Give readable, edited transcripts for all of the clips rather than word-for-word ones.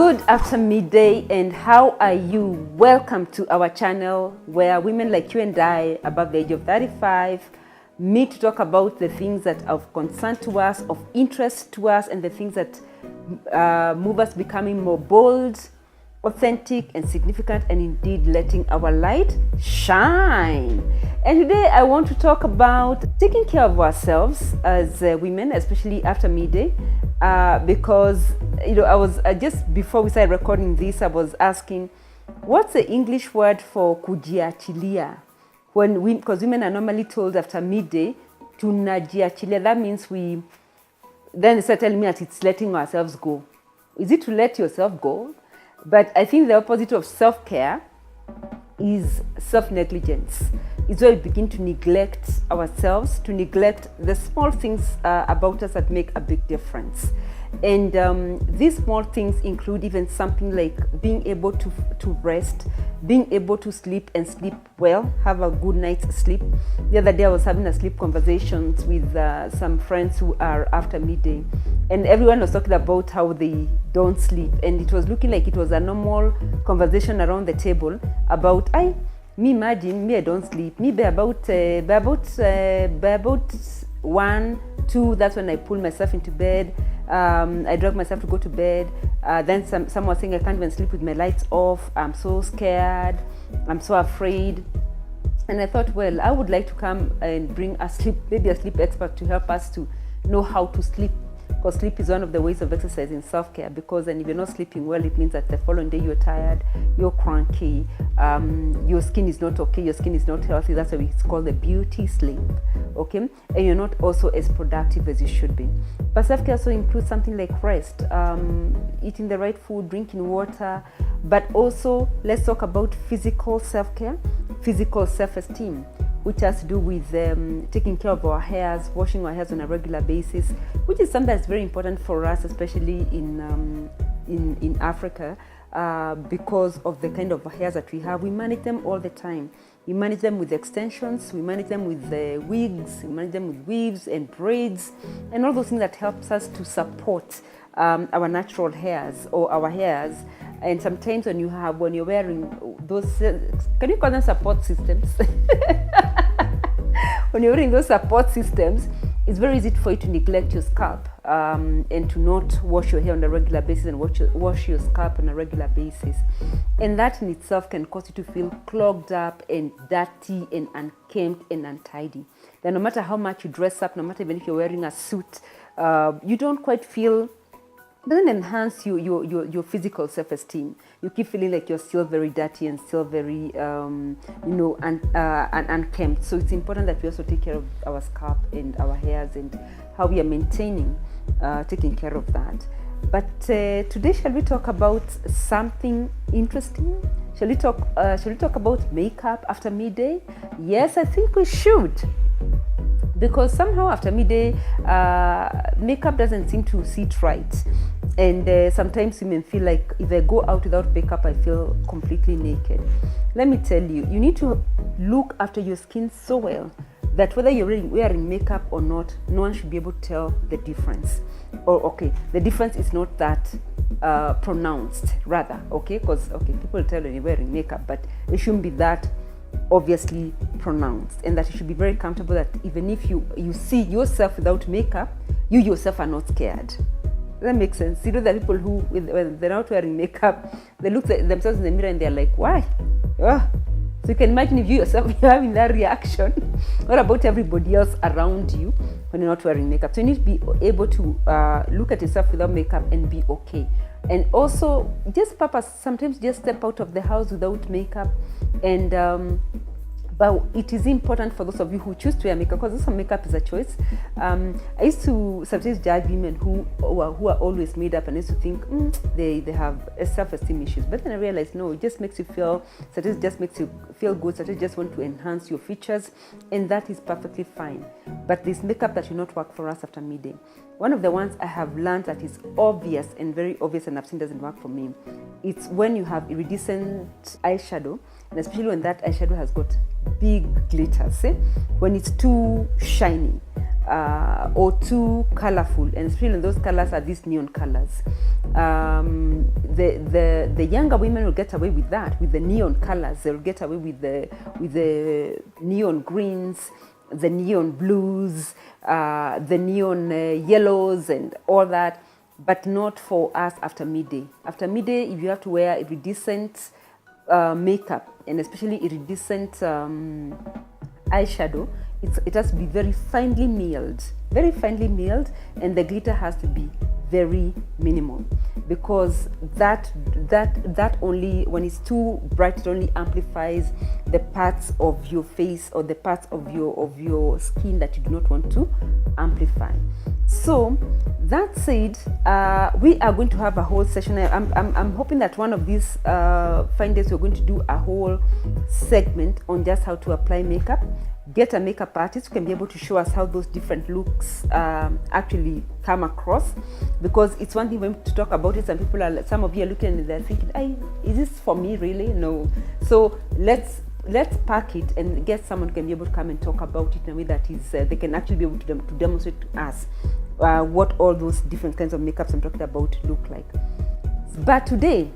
Good after midday, and how are you? Welcome to our channel where women like you and I above the age of 35 meet to talk about the things that are of concern to us, of interest to us, and the things that move us becoming more bold, authentic, and significant, and indeed letting our light shine. And today I want to talk about taking care of ourselves as women, especially after midday, because I was just before we started recording this, I was asking, what's the English word for kujiachilia? Because women are normally told after midday tunajiachilia. That means then they start telling me that it's letting ourselves go. Is it to let yourself go? But I think the opposite of self-care is self-negligence. It's where we begin to neglect ourselves, to neglect the small things about us that make a big difference. And these small things include even something like being able to rest, being able to sleep and sleep well, have a good night's sleep. The other day I was having a sleep conversations with some friends who are after midday, and everyone was talking about how they don't sleep, and it was looking like it was a normal conversation around the table about I don't sleep. Me by about 1, 2, that's when I pull myself into bed. I drag myself to go to bed. Then someone was saying I can't even sleep with my lights off. I'm so scared. I'm so afraid. And I thought, well, I would like to come and bring maybe a sleep expert to help us to know how to sleep. Because sleep is one of the ways of exercising self-care. Because then if you're not sleeping well, it means that the following day you're tired, you're cranky, your skin is not okay, your skin is not healthy. That's why it's called the beauty sleep, okay? And you're not also as productive as you should be. But self-care also includes something like rest, eating the right food, drinking water, but also let's talk about physical self-care, physical self-esteem, which has to do with taking care of our hairs, washing our hairs on a regular basis, which is something that's very important for us, especially in Africa, because of the kind of hairs that we have. We manage them all the time. We manage them with extensions, we manage them with wigs, we manage them with weaves and braids, and all those things that helps us to support our natural hairs or our hairs. And sometimes when you're wearing those, can you call them support systems? When you're wearing those support systems, it's very easy for you to neglect your scalp and to not wash your hair on a regular basis and wash your scalp on a regular basis. And that in itself can cause you to feel clogged up and dirty and unkempt and untidy. Then no matter how much you dress up, no matter even if you're wearing a suit, you don't quite feel. It doesn't enhance your physical self-esteem. You keep feeling like you're still very dirty and still very unkempt. So it's important that we also take care of our scalp and our hairs and how we are maintaining taking care of that. But today, shall we talk about something interesting? Shall we talk about makeup after midday? Yes, I think we should. Because somehow after midday, makeup doesn't seem to sit right. And sometimes women feel like if I go out without makeup, I feel completely naked. Let me tell you, you need to look after your skin so well that whether you're wearing makeup or not, no one should be able to tell the difference. The difference is not that pronounced, rather, because people tell when you're wearing makeup, but it shouldn't be that obviously pronounced, and that you should be very comfortable that even if you see yourself without makeup, you yourself are not scared. That makes sense. You know, the people who, when they're not wearing makeup, they look at themselves in the mirror and they're like, why? So you can imagine if you yourself are having that reaction. What about everybody else around you when you're not wearing makeup? So you need to be able to look at yourself without makeup and be okay. And also, sometimes just step out of the house without makeup. And but it is important for those of you who choose to wear makeup, because some makeup is a choice. I used to sometimes judge women who are always made up, and I used to think they have self-esteem issues. But then I realized, no, it just makes you feel, sometimes it just makes you feel good, sometimes just want to enhance your features, and that is perfectly fine. But this makeup that will not work for us after midday. One of the ones I have learned that is obvious and very obvious, and I've seen doesn't work for me, it's when you have iridescent eyeshadow, and especially when that eyeshadow has got big glitters, when it's too shiny. or too colorful, and especially those colors are these neon colors. The younger women will get away with that, with the neon colors. They'll get away with the neon greens, the neon blues, the neon yellows and all that, but not for us after midday. After midday, if you have to wear iridescent makeup, and especially iridescent eyeshadow, it has to be very finely milled, and the glitter has to be very minimal, because that only, when it's too bright, it only amplifies the parts of your face or the parts of your skin that you do not want to amplify. So that said, we are going to have a whole session. I'm hoping that one of these fine days we're going to do a whole segment on just how to apply makeup. Get a makeup artist who can be able to show us how those different looks actually come across, because it's one thing when to talk about it. Some of you are looking and they're thinking, is this for me really? No. So let's pack it and get someone who can be able to come and talk about it in a way that is they can actually be able to demonstrate to us what all those different kinds of makeups I'm talking about look like. But today,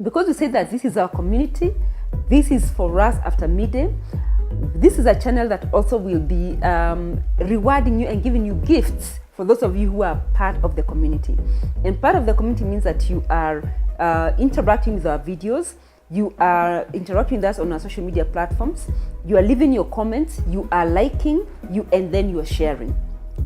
because we say that this is our community, this is for us after midday, this is a channel that also will be rewarding you and giving you gifts for those of you who are part of the community. And part of the community means that you are interacting with our videos, you are interacting with us on our social media platforms, you are leaving your comments, you are liking, and then you are sharing.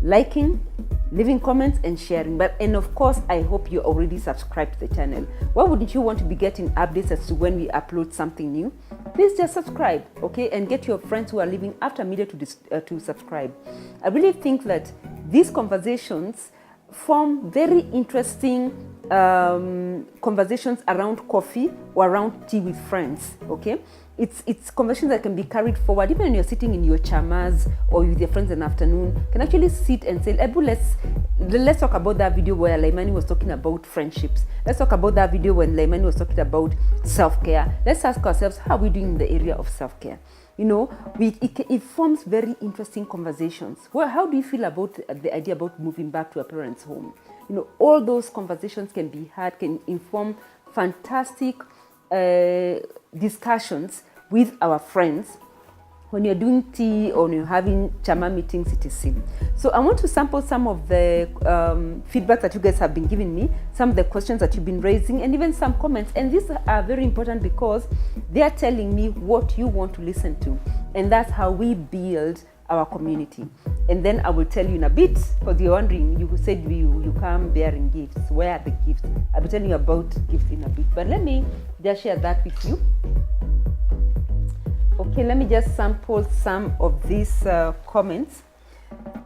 Liking, leaving comments and sharing. And of course, I hope you're already subscribed to the channel. Why wouldn't you want to be getting updates as to when we upload something new? Please just subscribe, okay? And get your friends who are living after media to subscribe. I really think that these conversations form very interesting conversations around coffee or around tea with friends, okay? It's conversations that can be carried forward even when you're sitting in your chamas or with your friends in the afternoon. You can actually sit and say, Ebu, let's talk about that video where Laimani was talking about friendships. Let's talk about that video when Laimani was talking about self-care. Let's ask ourselves, how are we doing in the area of self-care? You know, it forms very interesting conversations. Well, how do you feel about the idea about moving back to a parent's home? You know, all those conversations can be had, can inform fantastic discussions with our friends when you're doing tea or when you're having chama meetings, etc. So I want to sample some of the feedback that you guys have been giving me, some of the questions that you've been raising, and even some comments. And these are very important because they are telling me what you want to listen to. And that's how we build our community. And then I will tell you in a bit, because you're wondering, you said you come bearing gifts. Where are the gifts? I'll be telling you about gifts in a bit. But let me just share that with you. Okay, let me just sample some of these comments.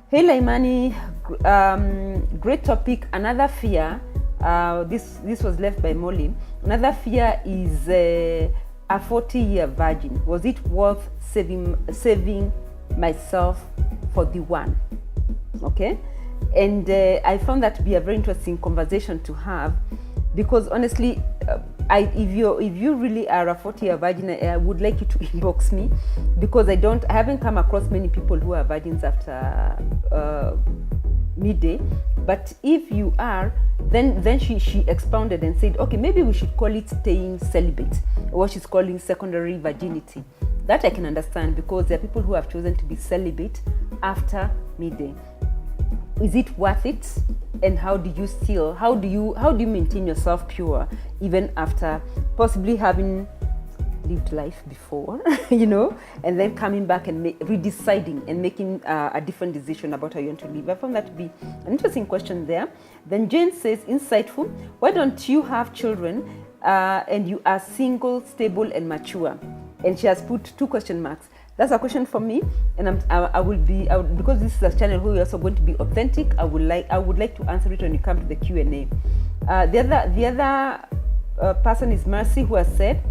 Hey Laimani, great topic. Another fear, this was left by Molly. Another fear is a 40-year virgin. Was it worth saving myself for the one? Okay, and I found that to be a very interesting conversation to have, because honestly, if you really are a 40-year virgin, I would like you to inbox me, because I haven't come across many people who are virgins after midday. But if you are, then she expounded and said, okay, maybe we should call it staying celibate, or what she's calling secondary virginity. That I can understand, because there are people who have chosen to be celibate after midday. Is it worth it? And how do you maintain yourself pure even after possibly having lived life before, you know, and then coming back and redeciding and making a different decision about how you want to live? I found that to be an interesting question there. Then Jane says, insightful. Why don't you have children and you are single, stable, and mature? And she has put 2 question marks. That's a question for me, and I will because this is a channel where we're also going to be authentic. I would like to answer it when you come to the Q&A. The other person is Mercy, who has said,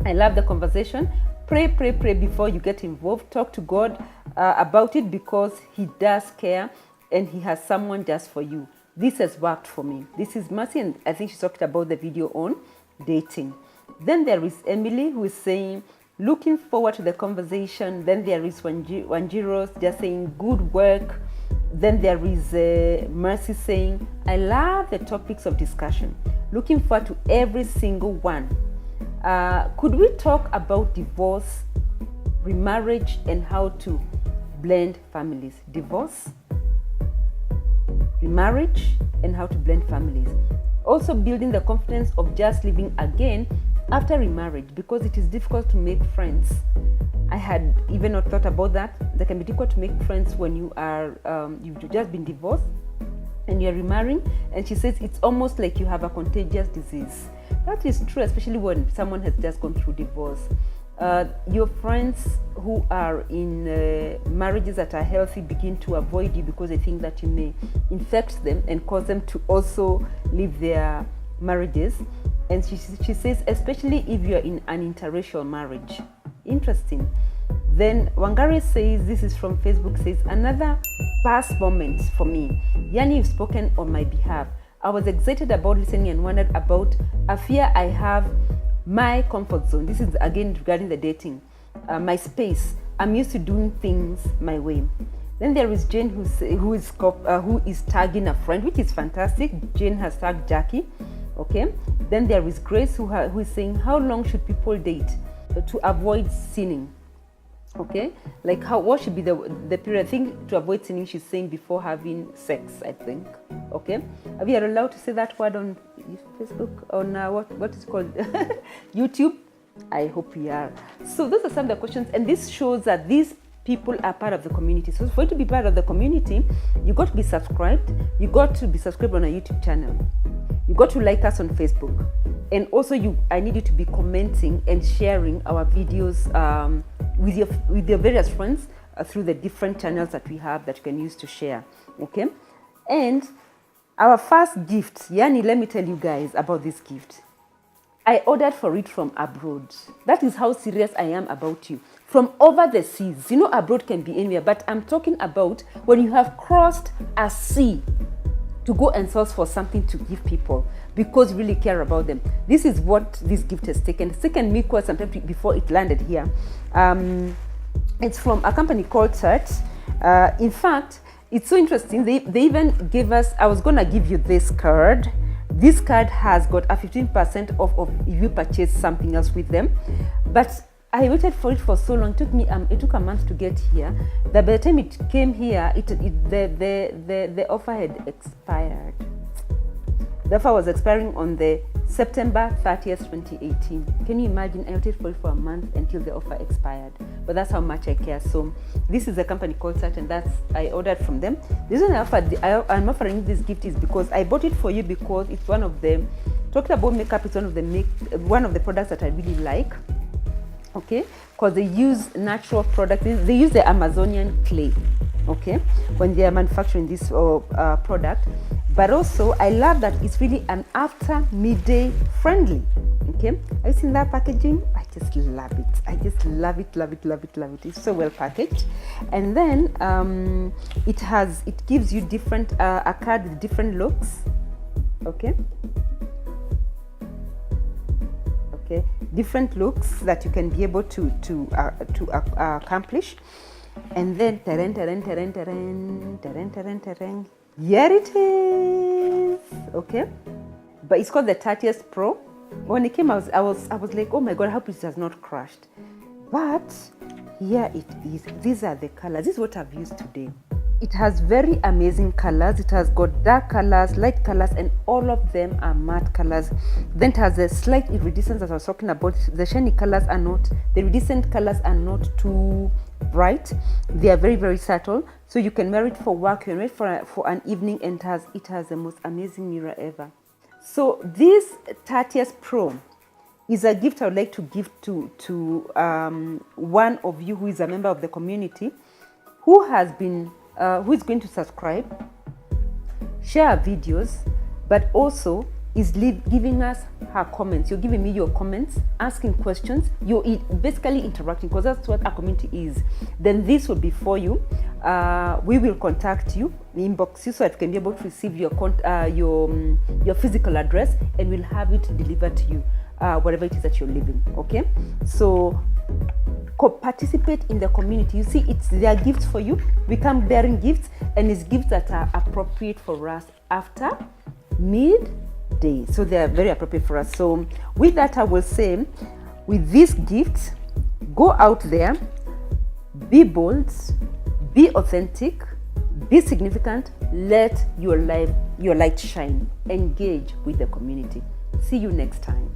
I love the conversation. Pray before you get involved. Talk to God about it, because He does care and He has someone just for you. This has worked for me. This is Mercy, and I think she talked about the video on dating. Then there is Emily, who is saying, looking forward to the conversation. Then there is Wanjiros just saying good work. Then there is Mercy saying, I love the topics of discussion. Looking forward to every single one. Could we talk about divorce, remarriage, and how to blend families? Divorce, remarriage, and how to blend families. Also building the confidence of just living again after remarriage, because it is difficult to make friends. I had even not thought about that. That can be difficult to make friends when you are you've just been divorced and you're remarrying. And she says it's almost like you have a contagious disease. That is true, especially when someone has just gone through divorce. Your friends who are in marriages that are healthy begin to avoid you because they think that you may infect them and cause them to also leave their marriages. And she says, especially if you're in an interracial marriage. Interesting. Then Wangari says, this is from Facebook, says, another past moment for me. Yani, you've spoken on my behalf. I was excited about listening and wondered about a fear I have, my comfort zone. This is again regarding the dating, my space. I'm used to doing things my way. Then there is Jane who is tagging a friend, which is fantastic. Jane has tagged Jackie. Okay. Then there is Grace who is saying, how long should people date to avoid sinning? Okay, like what should be the period? I think to avoid sinning, she's saying before having sex, I think. Okay, are we allowed to say that word on Facebook, on what is it called YouTube? I hope we are. So those are some of the questions, and this shows that these people are part of the community. So for you to be part of the community, you got to be subscribed. You got to be subscribed on our YouTube channel. You got to like us on Facebook, and also I need you to be commenting and sharing our videos with your various friends through the different channels that we have that you can use to share. Okay, and our first gift, Yani, let me tell you guys about this gift. I ordered for it from abroad. That is how serious I am about you. From over the seas. You know, abroad can be anywhere, but I'm talking about when you have crossed a sea to go and source for something to give people because you really care about them. This is what this gift has taken. It's taken me quite some time before it landed here. It's from a company called Tert. In fact, it's so interesting. They even gave us, I was going to give you this card. This card has got a 15% off if you purchase something else with them. But I waited for it for so long. It took a month to get here. That by the time it came here, the offer had expired. The offer was expiring on the September 30th, 2018. Can you imagine? I waited for it for a month until the offer expired. But that's how much I care. So this is a company called Sat, and I ordered from them. The reason I'm offering this gift is because I bought it for you because it's one of the, talking about makeup, it's one of the products that I really like. Okay, because they use natural products. They use the Amazonian clay, okay, when they are manufacturing this product. But also, I love that it's really an after midday friendly. Okay, have you seen that packaging? I just love it. I just love it, love it, love it, love it. It's so well packaged. And then it gives you different a card with different looks. Okay. Okay, different looks that you can be able to accomplish. And then here it is. Okay, but it's called the Tatius Pro. When it came, I was like, oh my god, I hope it has not crashed. But here it is. These are the colors. This is what I've used today. It has very amazing colors. It has got dark colors, light colors, and all of them are matte colors. Then it has a slight iridescence that I was talking about. The shiny colors are not, the iridescent colors are not too bright. They are very, very subtle. So you can wear it for work, you can wear it for an evening, and it has the most amazing mirror ever. So this Tatius Pro is a gift I would like to give to one of you who is a member of the community, who is going to subscribe, share our videos, but also is giving us her comments. You're giving me your comments, asking questions. You're basically interacting, because that's what our community is. Then this will be for you. We will contact you, inbox you, so that you can be able to receive your physical address, and we'll have it delivered to you. whatever it is that you're living. Okay, so participate in the community. You see, it's their gifts for you. We come bearing gifts, and it's gifts that are appropriate for us after midday. So they are very appropriate for us. So with that, I will say, with these gifts, go out there, be bold, be authentic, be significant, let your light shine, engage with the community. See you next time.